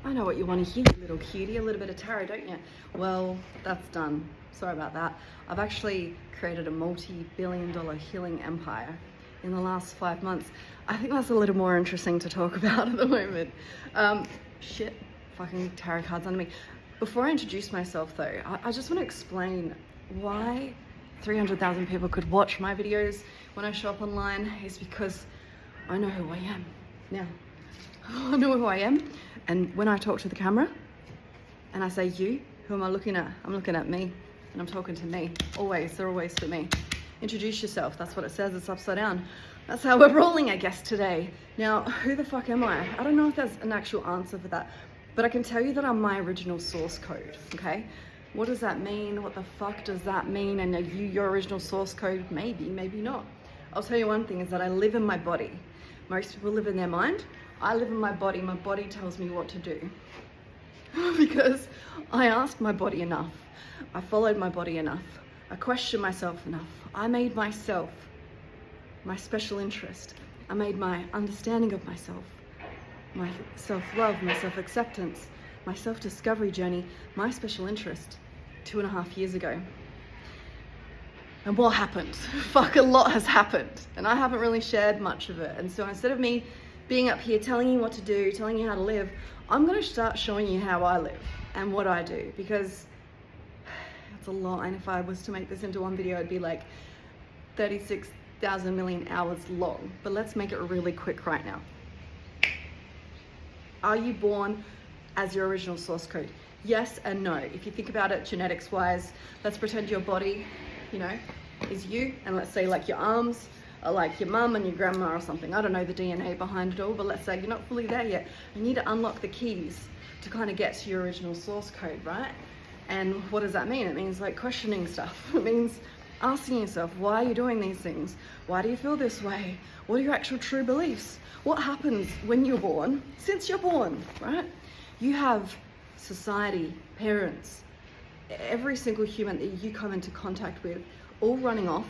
I know what you want to hear, you little cutie, a little bit of tarot, don't you? Well, that's done. Sorry about that. I've actually created a multi-billion-dollar healing empire in the last 5 months. I think that's a little more interesting to talk about at the moment. Shit, fucking tarot cards under me. Before I introduce myself though, I just want to explain why 300,000 people could watch my videos when I show up online is because I know who I am. Now, I know who I am, and when I talk to the camera and I say you, who am I looking at? I'm looking at me, and I'm talking to me. Always, they're always for me. Introduce yourself, that's what it says, it's upside down. That's how we're rolling, I guess, today. Now, who the fuck am I? I don't know if there's an actual answer for that, but I can tell you that I'm my original source code, okay? What does that mean? What the fuck does that mean? And are you your original source code? Maybe, maybe not. I'll tell you one thing is that I live in my body. Most people live in their mind. I live in my body tells me what to do. Because I asked my body enough. I followed my body enough. I questioned myself enough. I made myself my special interest. I made my understanding of myself, my self-love, my self-acceptance, my self-discovery journey, my special interest 2.5 years ago. And what happened? Fuck, a lot has happened. And I haven't really shared much of it. And so instead of me being up here telling you what to do, telling you how to live, I'm going to start showing you how I live and what I do, because it's a lot. And if I was to make this into one video, it'd be like 36,000 million hours long. But let's make it really quick right now. Are you born as your original source code? Yes and no. If you think about it genetics wise, let's pretend your body, you know, is you, and let's say like your arms are like your mum and your grandma or something. I don't know the DNA behind it all, but let's say you're not fully there yet. You need to unlock the keys to kind of get to your original source code, right? And what does that mean? It means like questioning stuff. It means asking yourself, why are you doing these things? Why do you feel this way? What are your actual true beliefs? What happens when you're born? Since you're born, right? You have society, parents, every single human that you come into contact with, all running off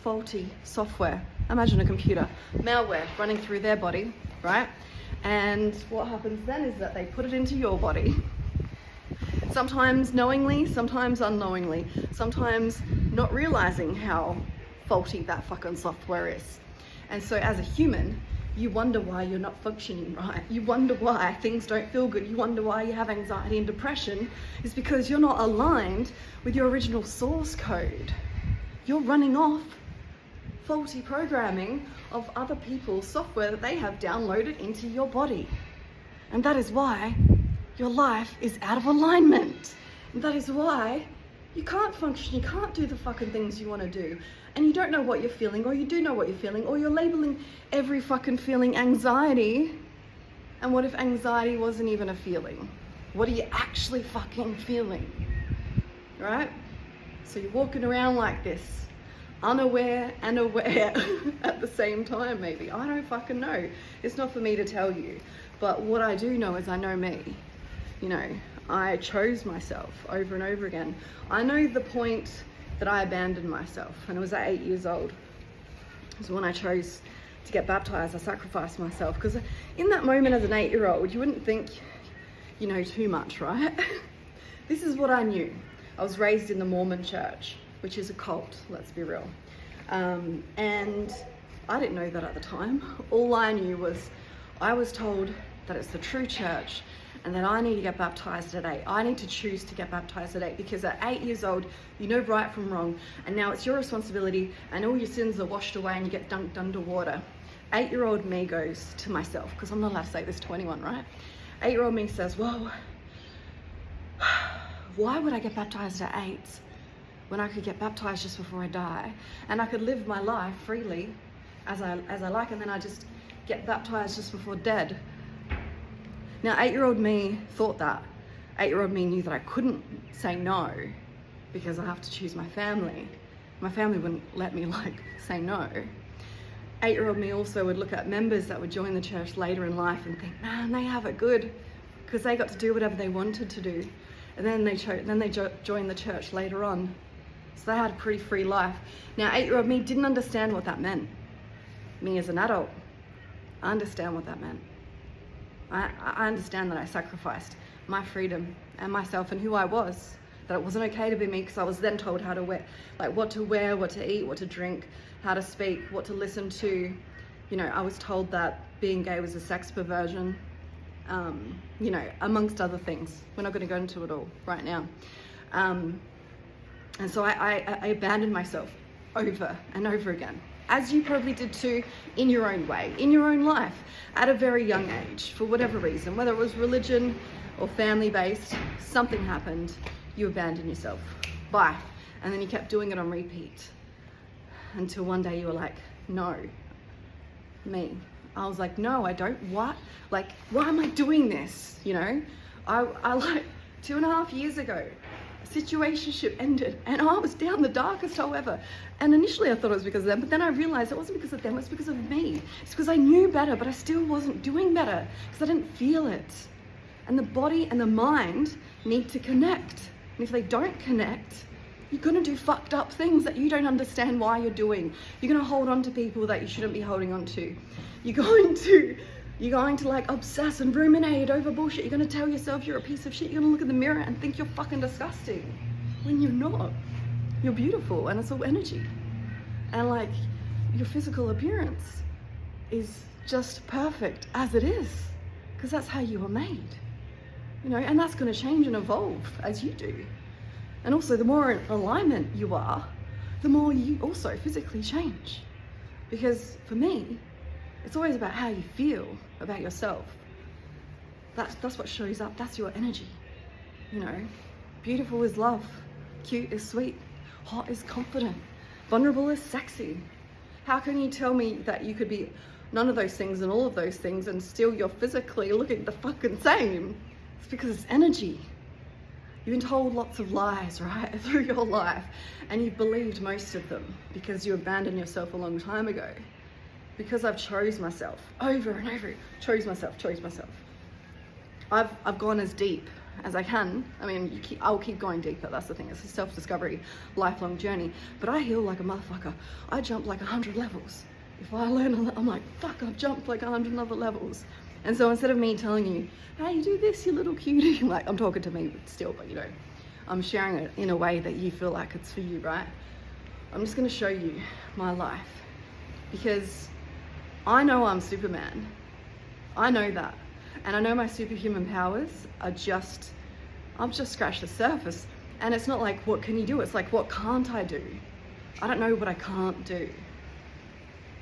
faulty software. Imagine a computer, malware running through their body, right? And what happens then is that they put it into your body. Sometimes knowingly, sometimes unknowingly, sometimes not realizing how faulty that fucking software is. And so as a human, you wonder why you're not functioning right. You wonder why things don't feel good. You wonder why you have anxiety and depression. It's because you're not aligned with your original source code. You're running off faulty programming of other people's software that they have downloaded into your body. And that is why your life is out of alignment. And that is why you can't function, you can't do the fucking things you want to do. And you don't know what you're feeling, or you do know what you're feeling, or you're labeling every fucking feeling anxiety. And what if anxiety wasn't even a feeling? What are you actually fucking feeling? Right? So you're walking around like this, unaware and aware at the same time, maybe. I don't fucking know. It's not for me to tell you. But what I do know is I know me. You know, I chose myself over and over again. I know the point that I abandoned myself, and it was at 8 years old. It was when I chose to get baptized. I sacrificed myself, because in that moment as an 8-year-old, you wouldn't think you know too much, right? This is what I knew. I was raised in the Mormon church, which is a cult, let's be real. And I didn't know that at the time. All I knew was I was told that it's the true church and that I need to get baptized at 8. I need to choose to get baptized at 8, because at 8 years old, you know right from wrong, and now it's your responsibility, and all your sins are washed away and you get dunked underwater. 8-year-old me goes to myself, because I'm not allowed to say this to anyone, right? 8-year-old me says, whoa, why would I get baptized at 8 when I could get baptized just before I die? And I could live my life freely as I like, and then I just get baptized just before dead. Now, 8-year-old me thought that. 8-year-old me knew that I couldn't say no, because I have to choose my family. My family wouldn't let me say no. 8-year-old me also would look at members that would join the church later in life and think, man, they have it good, because they got to do whatever they wanted to do. And then they joined the church later on. So they had a pretty free life. Now, 8-year-old me didn't understand what that meant. Me as an adult, I understand what that meant. I understand that I sacrificed my freedom and myself and who I was, that it wasn't okay to be me, because I was then told how to wear, like what to wear, what to eat, what to drink, how to speak, what to listen to. You know, I was told that being gay was a sex perversion, you know, amongst other things. We're not going to go into it all right now. And so I abandoned myself over and over again, as you probably did too, in your own way, in your own life, at a very young age, for whatever reason, whether it was religion or family-based, something happened, you abandoned yourself. Bye. And then you kept doing it on repeat until one day you were like, no, me. I was like, no, I don't. What? Like, why am I doing this? You know, I like 2.5 years ago, a situationship ended and I was down the darkest hole ever. And initially I thought it was because of them, but then I realized it wasn't because of them, it was because of me. It's because I knew better, but I still wasn't doing better because I didn't feel it. And the body and the mind need to connect. And if they don't connect, you're gonna do fucked up things that you don't understand why you're doing. You're gonna hold on to people that you shouldn't be holding on to. You're going to like obsess and ruminate over bullshit. You're gonna tell yourself you're a piece of shit. You're gonna look in the mirror and think you're fucking disgusting when you're not. You're beautiful and it's all energy. And like your physical appearance is just perfect as it is, because that's how you were made. You know, and that's gonna change and evolve as you do. And also, the more in alignment you are, the more you also physically change. Because for me, it's always about how you feel about yourself. That's what shows up. That's your energy. You know, beautiful is love, cute is sweet, hot is confident, vulnerable is sexy. How can you tell me that you could be none of those things and all of those things and still you're physically looking the fucking same? It's because it's energy. You've been told lots of lies, right, through your life, and you've believed most of them because you abandoned yourself a long time ago. Because I've chose myself over and over, chose myself. I've gone as deep as I can. I mean, I'll keep going deeper, that's the thing. It's a self-discovery, lifelong journey. But I heal like a motherfucker. I jump like 100 levels. If I learn, I'm like, fuck, I've jumped like 100 other levels. And so instead of me telling you, hey, you do this, you little cutie, like I'm talking to me still, but you know, I'm sharing it in a way that you feel like it's for you, right? I'm just gonna show you my life, because I know I'm Superman. I know that. And I know my superhuman powers are just, I've just scratched the surface. And it's not like, what can you do? It's like, what can't I do? I don't know what I can't do.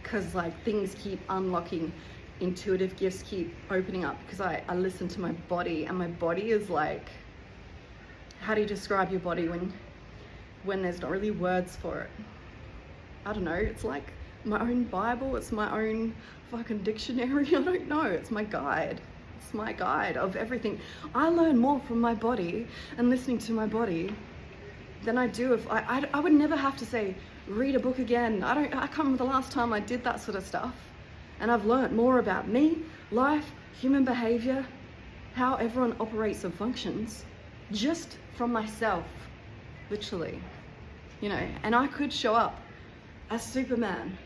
Because like things keep unlocking, intuitive gifts keep opening up, because I listen to my body, and my body is like, how do you describe your body when there's not really words for it? I don't know, it's like my own Bible, it's my own fucking dictionary, I don't know, it's my guide. It's my guide of everything. I learn more from my body and listening to my body than I do if I would never have to say, read a book again. I can't remember the last time I did that sort of stuff. And I've learned more about me, life, human behavior, how everyone operates and functions, just from myself, literally, you know. And I could show up as Superman,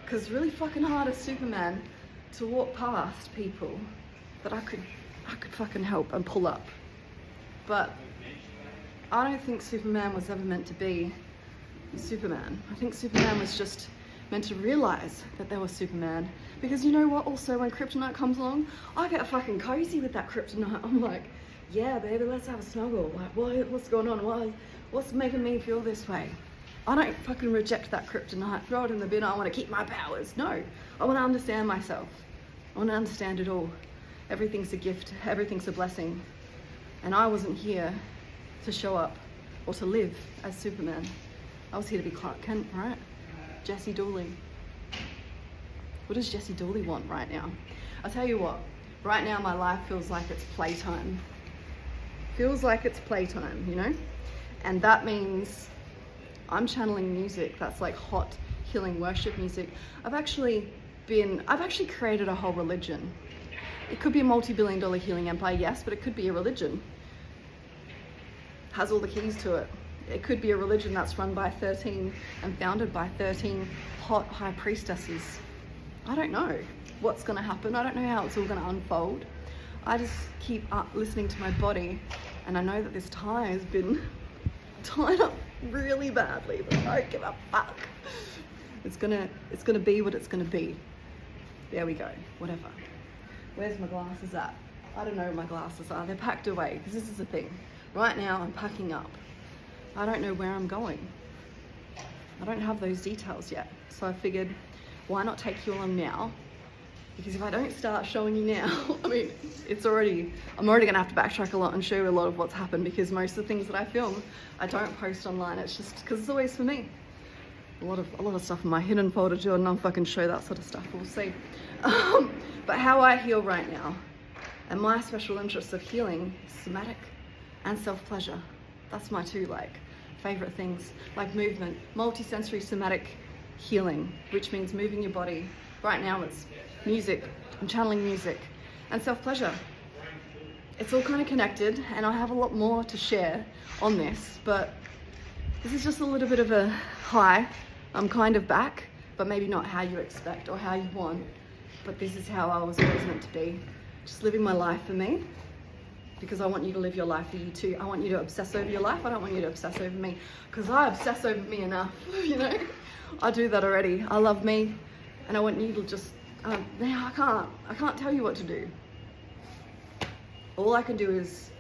because it's really fucking hard as Superman to walk past people that I could fucking help and pull up. But I don't think Superman was ever meant to be Superman. I think Superman was just meant to realize that there was Superman. Because you know what, also when kryptonite comes along, I get fucking cozy with that kryptonite. I'm like, yeah baby, let's have a snuggle. Like, what's going on? What's making me feel this way? I don't fucking reject that kryptonite, throw it in the bin, I want to keep my powers. No, I want to understand myself. I want to understand it all. Everything's a gift, everything's a blessing. And I wasn't here to show up or to live as Superman. I was here to be Clark Kent, right? Jessie Dooley. What does Jessie Dooley want right now? I'll tell you what, right now my life feels like it's playtime. Feels like it's playtime, you know? And that means I'm channeling music that's like hot, healing worship music. I've actually created a whole religion. It could be a multi-billion-dollar healing empire, yes, but it could be a religion. Has all the keys to it. It could be a religion that's run by 13 and founded by 13 hot high priestesses. I don't know what's gonna happen. I don't know how it's all gonna unfold. I just keep listening to my body, and I know that this tie has been tied up really badly, but I don't give a fuck. It's gonna be what it's gonna be. There we go, whatever. Where's my glasses at? I don't know where my glasses are. They're packed away, because this is the thing. Right now, I'm packing up. I don't know where I'm going. I don't have those details yet. So I figured, why not take you along now? Because if I don't start showing you now, I mean, I'm already gonna have to backtrack a lot and show you a lot of what's happened, because most of the things that I film, I don't post online. It's just because it's always for me. A lot of stuff in my hidden folder too, and I'll fucking show that sort of stuff, we'll see. But how I heal right now, and my special interests of healing, somatic and self-pleasure. That's my two favorite things, like movement, multi-sensory somatic healing, which means moving your body. Right now it's music, I'm channeling music, and self-pleasure. It's all kind of connected, and I have a lot more to share on this, but this is just a little bit of a hi. I'm kind of back, but maybe not how you expect or how you want, but this is how I was always meant to be. Just living my life for me, because I want you to live your life for you too. I want you to obsess over your life. I don't want you to obsess over me, because I obsess over me enough, you know? I do that already. I love me, and I want you to just, I can't tell you what to do. All I can do is